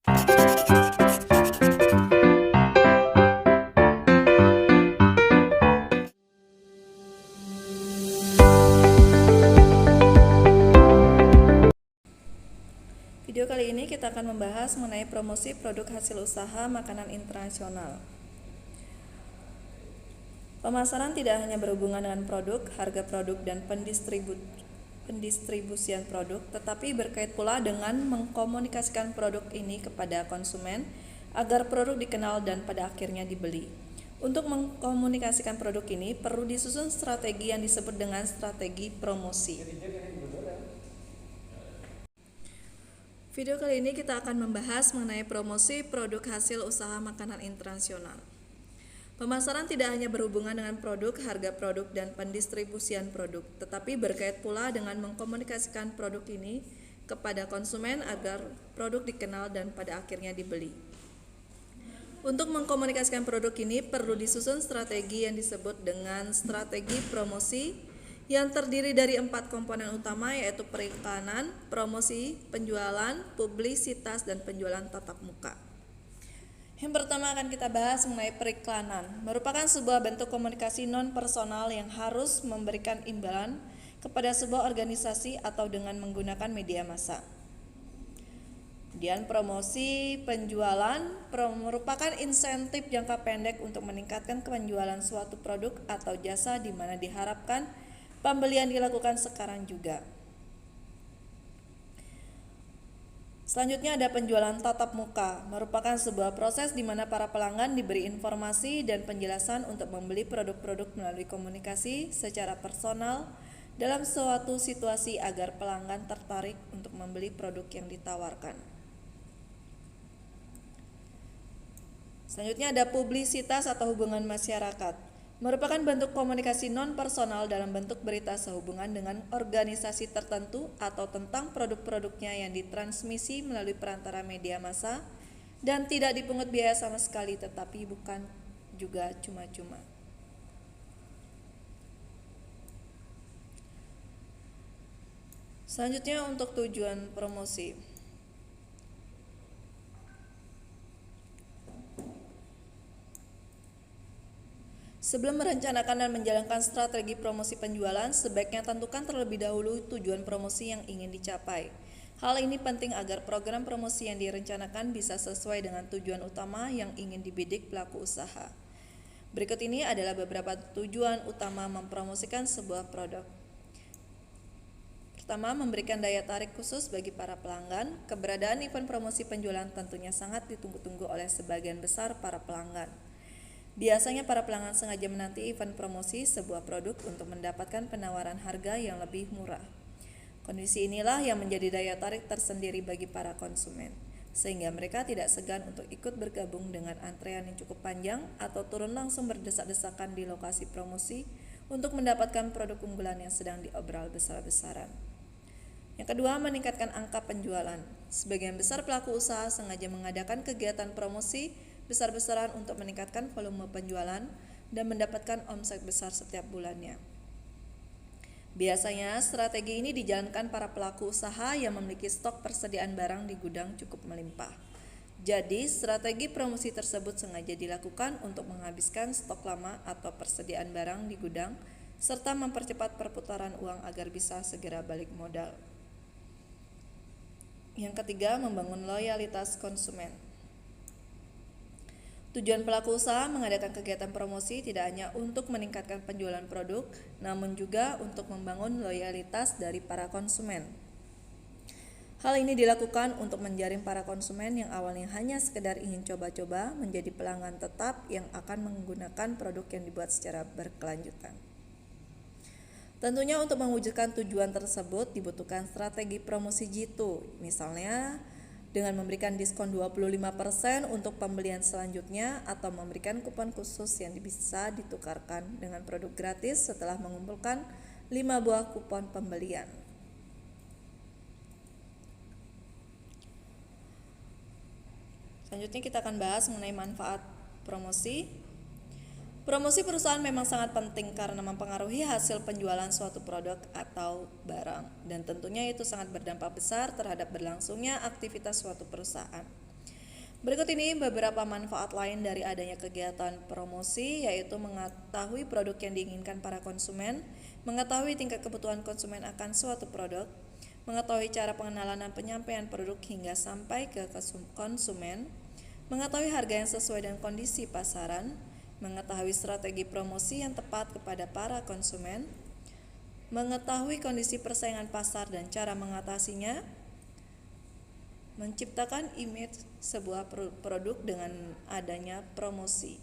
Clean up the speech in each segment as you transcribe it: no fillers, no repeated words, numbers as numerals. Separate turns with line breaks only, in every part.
Video kali ini kita akan membahas mengenai promosi produk hasil usaha makanan internasional. Pemasaran tidak hanya berhubungan dengan produk, harga produk, dan pendistribusian produk, tetapi berkait pula dengan mengkomunikasikan produk ini kepada konsumen agar produk dikenal dan pada akhirnya dibeli. Untuk mengkomunikasikan produk ini perlu disusun strategi yang disebut dengan strategi promosi. Video kali ini kita akan membahas mengenai promosi produk hasil usaha makanan internasional. Pemasaran tidak hanya berhubungan dengan produk, harga produk, dan pendistribusian produk, tetapi berkait pula dengan mengkomunikasikan produk ini kepada konsumen agar produk dikenal dan pada akhirnya dibeli. Untuk mengkomunikasikan produk ini perlu disusun strategi yang disebut dengan strategi promosi yang terdiri dari 4 komponen utama, yaitu periklanan, promosi, penjualan, publisitas, dan penjualan tatap muka. Yang pertama akan kita bahas mengenai periklanan. Merupakan sebuah bentuk komunikasi non-personal yang harus memberikan imbalan kepada sebuah organisasi atau dengan menggunakan media massa. Kemudian promosi penjualan merupakan insentif jangka pendek untuk meningkatkan penjualan suatu produk atau jasa di mana diharapkan pembelian dilakukan sekarang juga. Selanjutnya ada penjualan tatap muka, merupakan sebuah proses di mana para pelanggan diberi informasi dan penjelasan untuk membeli produk-produk melalui komunikasi secara personal dalam suatu situasi agar pelanggan tertarik untuk membeli produk yang ditawarkan. Selanjutnya ada publisitas atau hubungan masyarakat. Merupakan bentuk komunikasi non-personal dalam bentuk berita sehubungan dengan organisasi tertentu atau tentang produk-produknya yang ditransmisi melalui perantara media massa dan tidak dipungut biaya sama sekali, tetapi bukan juga cuma-cuma. Selanjutnya untuk tujuan promosi. Sebelum merencanakan dan menjalankan strategi promosi penjualan, sebaiknya tentukan terlebih dahulu tujuan promosi yang ingin dicapai. Hal ini penting agar program promosi yang direncanakan bisa sesuai dengan tujuan utama yang ingin dibidik pelaku usaha. Berikut ini adalah beberapa tujuan utama mempromosikan sebuah produk. Pertama, memberikan daya tarik khusus bagi para pelanggan. Keberadaan event promosi penjualan tentunya sangat ditunggu-tunggu oleh sebagian besar para pelanggan. Biasanya para pelanggan sengaja menanti event promosi sebuah produk untuk mendapatkan penawaran harga yang lebih murah. Kondisi inilah yang menjadi daya tarik tersendiri bagi para konsumen, sehingga mereka tidak segan untuk ikut bergabung dengan antrean yang cukup panjang atau turun langsung berdesak-desakan di lokasi promosi untuk mendapatkan produk unggulan yang sedang diobrol besar-besaran. Yang kedua, meningkatkan angka penjualan. Sebagian besar pelaku usaha sengaja mengadakan kegiatan promosi besar-besaran untuk meningkatkan volume penjualan dan mendapatkan omset besar setiap bulannya. Biasanya strategi ini dijalankan para pelaku usaha yang memiliki stok persediaan barang di gudang cukup melimpah. Jadi strategi promosi tersebut sengaja dilakukan untuk menghabiskan stok lama atau persediaan barang di gudang serta mempercepat perputaran uang agar bisa segera balik modal. Yang ketiga, membangun loyalitas konsumen. Tujuan pelaku usaha mengadakan kegiatan promosi tidak hanya untuk meningkatkan penjualan produk, namun juga untuk membangun loyalitas dari para konsumen. Hal ini dilakukan untuk menjaring para konsumen yang awalnya hanya sekedar ingin coba-coba menjadi pelanggan tetap yang akan menggunakan produk yang dibuat secara berkelanjutan. Tentunya untuk mewujudkan tujuan tersebut dibutuhkan strategi promosi jitu, misalnya dengan memberikan diskon 25% untuk pembelian selanjutnya atau memberikan kupon khusus yang bisa ditukarkan dengan produk gratis setelah mengumpulkan 5 buah kupon pembelian. Selanjutnya kita akan bahas mengenai manfaat promosi. Promosi perusahaan memang sangat penting karena mempengaruhi hasil penjualan suatu produk atau barang, dan tentunya itu sangat berdampak besar terhadap berlangsungnya aktivitas suatu perusahaan. Berikut ini beberapa manfaat lain dari adanya kegiatan promosi, yaitu mengetahui produk yang diinginkan para konsumen, mengetahui tingkat kebutuhan konsumen akan suatu produk, mengetahui cara pengenalan dan penyampaian produk hingga sampai ke konsumen, mengetahui harga yang sesuai dengan kondisi pasaran, mengetahui strategi promosi yang tepat kepada para konsumen, mengetahui kondisi persaingan pasar dan cara mengatasinya, menciptakan image sebuah produk dengan adanya promosi.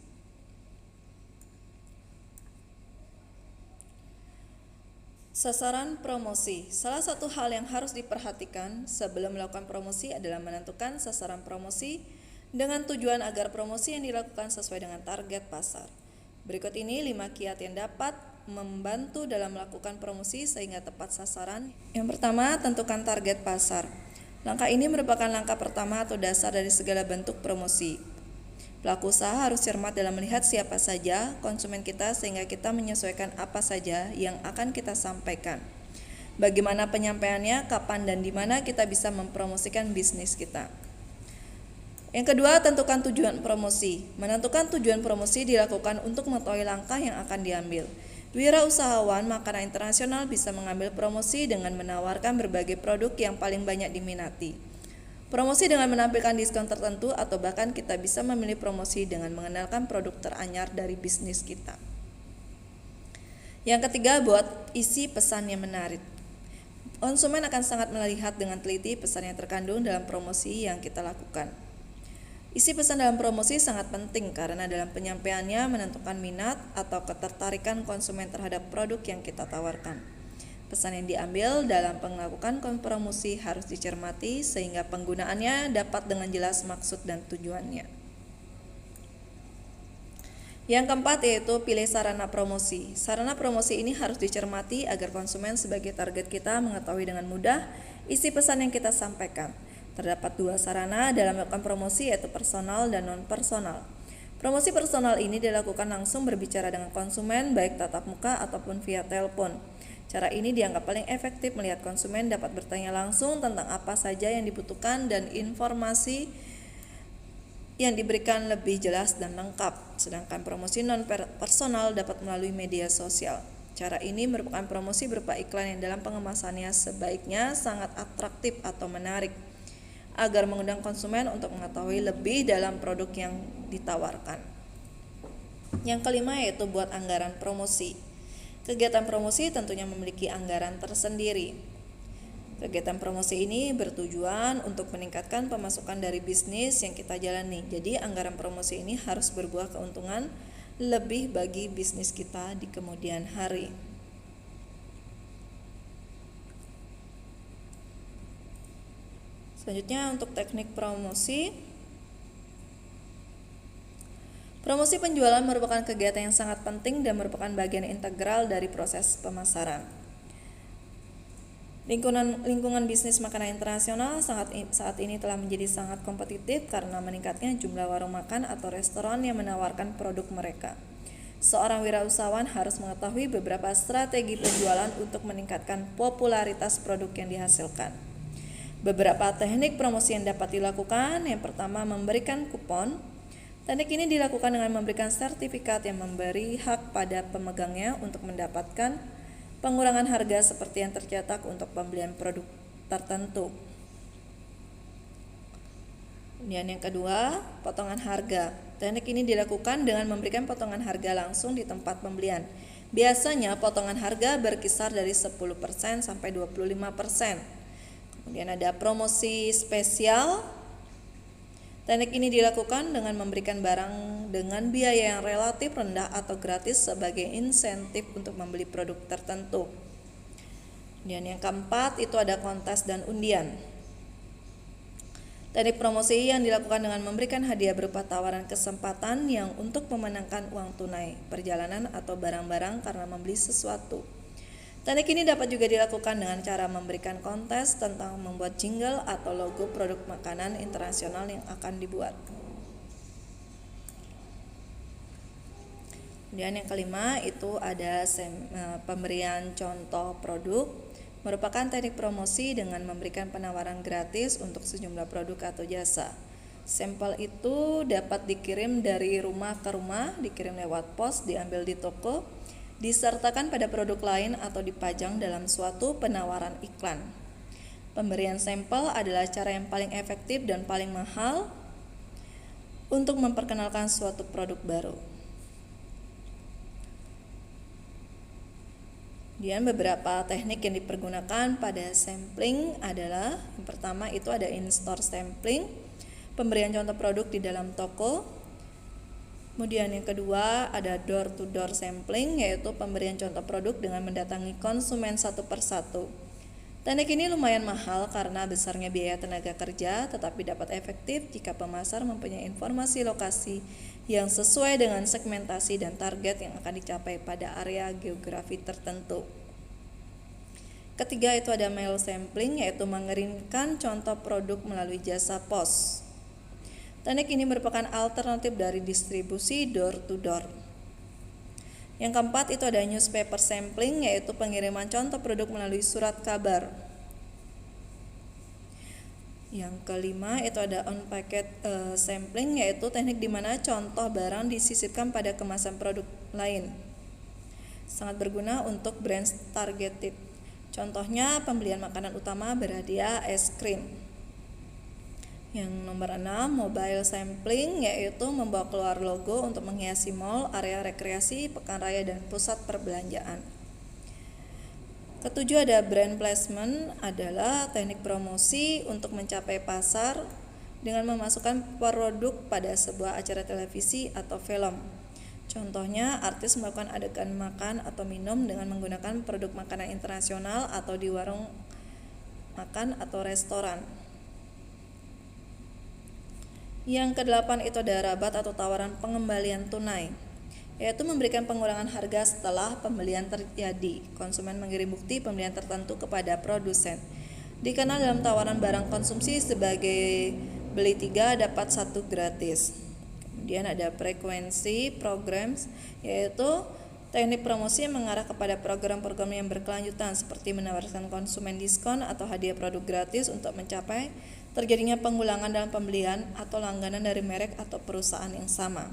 Sasaran promosi. Salah satu hal yang harus diperhatikan sebelum melakukan promosi adalah menentukan sasaran promosi dengan tujuan agar promosi yang dilakukan sesuai dengan target pasar. Berikut ini 5 kiat yang dapat membantu dalam melakukan promosi sehingga tepat sasaran. Yang pertama, tentukan target pasar. Langkah ini merupakan langkah pertama atau dasar dari segala bentuk promosi. Pelaku usaha harus cermat dalam melihat siapa saja konsumen kita sehingga kita menyesuaikan apa saja yang akan kita sampaikan. Bagaimana penyampaiannya, kapan dan di mana kita bisa mempromosikan bisnis kita. Yang kedua, tentukan tujuan promosi. Menentukan tujuan promosi dilakukan untuk mengetahui langkah yang akan diambil. Wirausahawan makanan internasional bisa mengambil promosi dengan menawarkan berbagai produk yang paling banyak diminati. Promosi dengan menampilkan diskon tertentu atau bahkan kita bisa memilih promosi dengan mengenalkan produk teranyar dari bisnis kita. Yang ketiga, buat isi pesan yang menarik. Konsumen akan sangat melihat dengan teliti pesan yang terkandung dalam promosi yang kita lakukan. Isi pesan dalam promosi sangat penting karena dalam penyampaiannya menentukan minat atau ketertarikan konsumen terhadap produk yang kita tawarkan. Pesan yang diambil dalam melakukan promosi harus dicermati sehingga penggunaannya dapat dengan jelas maksud dan tujuannya. Yang keempat yaitu pilih sarana promosi. Sarana promosi ini harus dicermati agar konsumen sebagai target kita mengetahui dengan mudah isi pesan yang kita sampaikan. Terdapat 2 sarana dalam melakukan promosi yaitu personal dan non-personal. Promosi personal ini dilakukan langsung berbicara dengan konsumen baik tatap muka ataupun via telepon. Cara ini dianggap paling efektif melihat konsumen dapat bertanya langsung tentang apa saja yang dibutuhkan dan informasi yang diberikan lebih jelas dan lengkap. Sedangkan promosi non-personal dapat melalui media sosial. Cara ini merupakan promosi berupa iklan yang dalam pengemasannya sebaiknya sangat atraktif atau menarik agar mengundang konsumen untuk mengetahui lebih dalam produk yang ditawarkan. Yang kelima yaitu buat anggaran promosi. Kegiatan promosi tentunya memiliki anggaran tersendiri. Kegiatan promosi ini bertujuan untuk meningkatkan pemasukan dari bisnis yang kita jalani. Jadi anggaran promosi ini harus berbuah keuntungan lebih bagi bisnis kita di kemudian hari. Selanjutnya untuk teknik promosi. Promosi penjualan merupakan kegiatan yang sangat penting dan merupakan bagian integral dari proses pemasaran. Lingkungan bisnis makanan internasional saat ini telah menjadi sangat kompetitif karena meningkatnya jumlah warung makan atau restoran yang menawarkan produk mereka. Seorang wirausahawan harus mengetahui beberapa strategi penjualan untuk meningkatkan popularitas produk yang dihasilkan. Beberapa teknik promosi yang dapat dilakukan, yang pertama memberikan kupon. Teknik ini dilakukan dengan memberikan sertifikat yang memberi hak pada pemegangnya untuk mendapatkan pengurangan harga seperti yang tercetak untuk pembelian produk tertentu. Kemudian yang kedua, potongan harga. Teknik ini dilakukan dengan memberikan potongan harga langsung di tempat pembelian. Biasanya potongan harga berkisar dari 10% sampai 25%. Kemudian ada promosi spesial. Teknik ini dilakukan dengan memberikan barang dengan biaya yang relatif rendah atau gratis sebagai insentif untuk membeli produk tertentu. Dan yang keempat itu ada kontes dan undian. Teknik promosi yang dilakukan dengan memberikan hadiah berupa tawaran kesempatan yang untuk memenangkan uang tunai, perjalanan atau barang-barang karena membeli sesuatu. Teknik ini dapat juga dilakukan dengan cara memberikan kontes tentang membuat jingle atau logo produk makanan internasional yang akan dibuat. Kemudian yang kelima itu ada pemberian contoh produk, merupakan teknik promosi dengan memberikan penawaran gratis untuk sejumlah produk atau jasa. Sampel itu dapat dikirim dari rumah ke rumah, dikirim lewat pos, diambil di toko, disertakan pada produk lain atau dipajang dalam suatu penawaran iklan. Pemberian sampel adalah cara yang paling efektif dan paling mahal untuk memperkenalkan suatu produk baru. Kemudian beberapa teknik yang dipergunakan pada sampling adalah yang pertama itu ada in-store sampling, pemberian contoh produk di dalam toko. Kemudian yang kedua ada door-to-door sampling, yaitu pemberian contoh produk dengan mendatangi konsumen satu persatu. Teknik ini lumayan mahal karena besarnya biaya tenaga kerja, tetapi dapat efektif jika pemasar mempunyai informasi lokasi yang sesuai dengan segmentasi dan target yang akan dicapai pada area geografi tertentu. Ketiga itu ada mail sampling, yaitu mengirimkan contoh produk melalui jasa pos. Teknik ini merupakan alternatif dari distribusi door to door. Yang keempat itu ada newspaper sampling, yaitu pengiriman contoh produk melalui surat kabar. Yang kelima itu ada on-packet sampling, yaitu teknik di mana contoh barang disisipkan pada kemasan produk lain. Sangat berguna untuk brand targeted. Contohnya pembelian makanan utama berhadiah es krim. Yang nomor 6, mobile sampling, yaitu membawa keluar logo untuk menghiasi mall, area rekreasi, pekan raya, dan pusat perbelanjaan. Ketujuh ada brand placement, adalah teknik promosi untuk mencapai pasar dengan memasukkan produk pada sebuah acara televisi atau film. Contohnya, artis melakukan adegan makan atau minum dengan menggunakan produk makanan internasional atau di warung makan atau restoran. Yang kedelapan itu ada rabat atau tawaran pengembalian tunai, yaitu memberikan pengurangan harga setelah pembelian terjadi. Konsumen mengirim bukti pembelian tertentu kepada produsen. Dikenal dalam tawaran barang konsumsi sebagai beli 3 dapat 1 gratis. Kemudian ada frekuensi programs, yaitu teknik promosi yang mengarah kepada program-program yang berkelanjutan seperti menawarkan konsumen diskon atau hadiah produk gratis untuk mencapai terjadinya pengulangan dalam pembelian atau langganan dari merek atau perusahaan yang sama.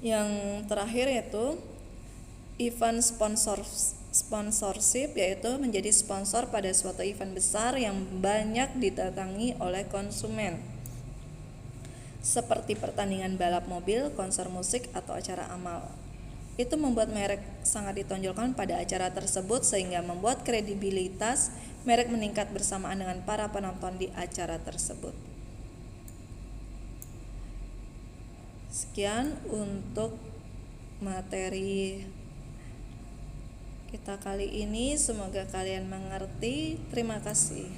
Yang terakhir yaitu event sponsorship, yaitu menjadi sponsor pada suatu event besar yang banyak didatangi oleh konsumen, seperti pertandingan balap mobil, konser musik, atau acara amal. Itu membuat merek sangat ditonjolkan pada acara tersebut sehingga membuat kredibilitas merek meningkat bersamaan dengan para penonton di acara tersebut. Sekian untuk materi kita kali ini, semoga kalian mengerti. Terima kasih.